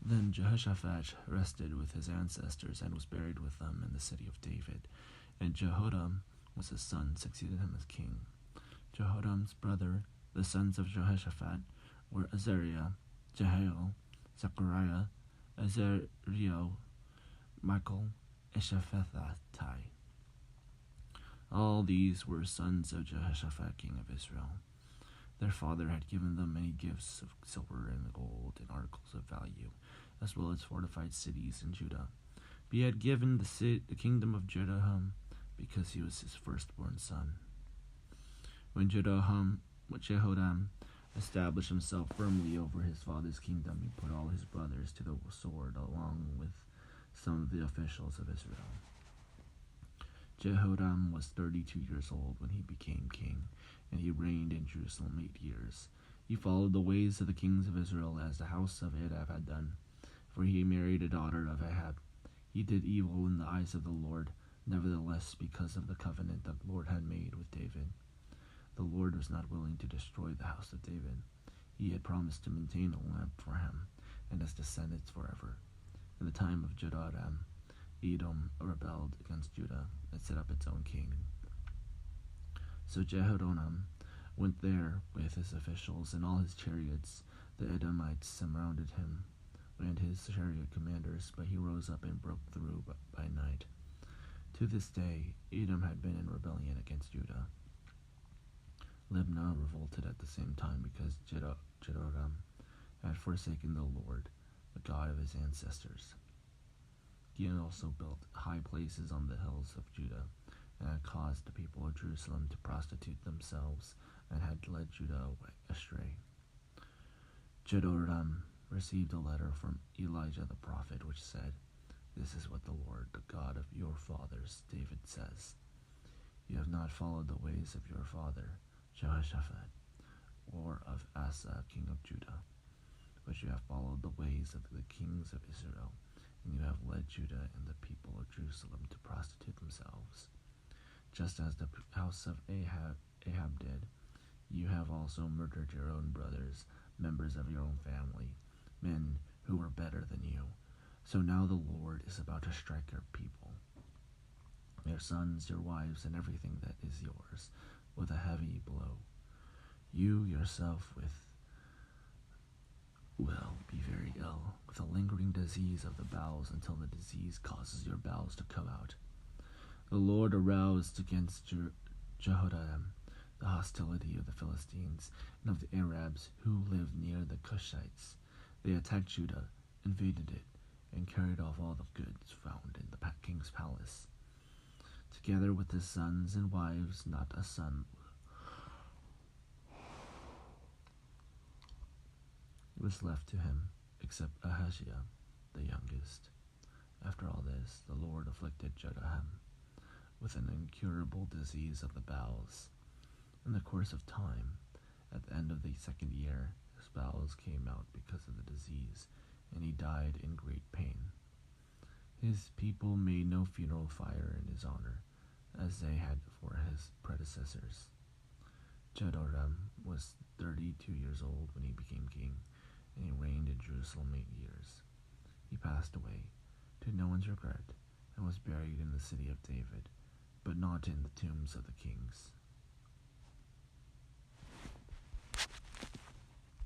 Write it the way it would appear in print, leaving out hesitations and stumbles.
Then Jehoshaphat rested with his ancestors and was buried with them in the city of David. And Jehoram was his son, succeeded him as king. Jehoram's brother, the sons of Jehoshaphat, were Azariah, Jehiel, Zechariah, Azariel, Michael, and Shephathatai. All these were sons of Jehoshaphat, king of Israel. Their father had given them many gifts of silver and gold and articles of value, as well as fortified cities in Judah. But he had given the kingdom of Jehoram because he was his firstborn son. When Jehoram established himself firmly over his father's kingdom, he put all his brothers to the sword along with some of the officials of Israel. Jehoram was 32 years old when he became king, and he reigned in Jerusalem 8 years. He followed the ways of the kings of Israel as the house of Ahab had done, for he married a daughter of Ahab. He did evil in the eyes of the Lord, nevertheless, because of the covenant the Lord had made with David. The Lord was not willing to destroy the house of David. He had promised to maintain a lamp for him and his descendants forever. In the time of Jehoram, Edom rebelled against Judah and set up its own king. So Jehoram went there with his officials and all his chariots. The Edomites surrounded him and his chariot commanders, but he rose up and broke through by night. To this day, Edom had been in rebellion against Judah. Libnah revolted at the same time because Jehoram had forsaken the Lord, the God of his ancestors. He had also built high places on the hills of Judah, and had caused the people of Jerusalem to prostitute themselves, and had led Judah astray. Jehoram received a letter from Elijah the prophet, which said, "This is what the Lord, the God of your fathers, David, says. You have not followed the ways of your father, Jehoshaphat, or of Asa, king of Judah, but you have followed the ways of the kings of Israel, and you have led Judah and the people of Jerusalem to prostitute themselves. Just as the house of Ahab did, you have also murdered your own brothers, members of your own family, men who were better than you. So now the Lord is about to strike your people, your sons, your wives, and everything that is yours, with a heavy blow. You yourself will be very ill, with a lingering disease of the bowels, until the disease causes your bowels to come out." The Lord aroused against Jehoram the hostility of the Philistines and of the Arabs who lived near the Cushites. They attacked Judah, invaded it, and carried off all the goods found in the king's palace, together with his sons and wives. Not a son was left to him, except Ahaziah, the youngest. After all this, the Lord afflicted Jehoram with an incurable disease of the bowels. In the course of time, at the end of the 2nd year, his bowels came out because of the disease, and he died in great pain. His people made no funeral fire in his honor, as they had for his predecessors. Jehoram was 32 years old when he became king, and he reigned in Jerusalem 8 years. He passed away, to no one's regret, and was buried in the city of David, but not in the tombs of the kings.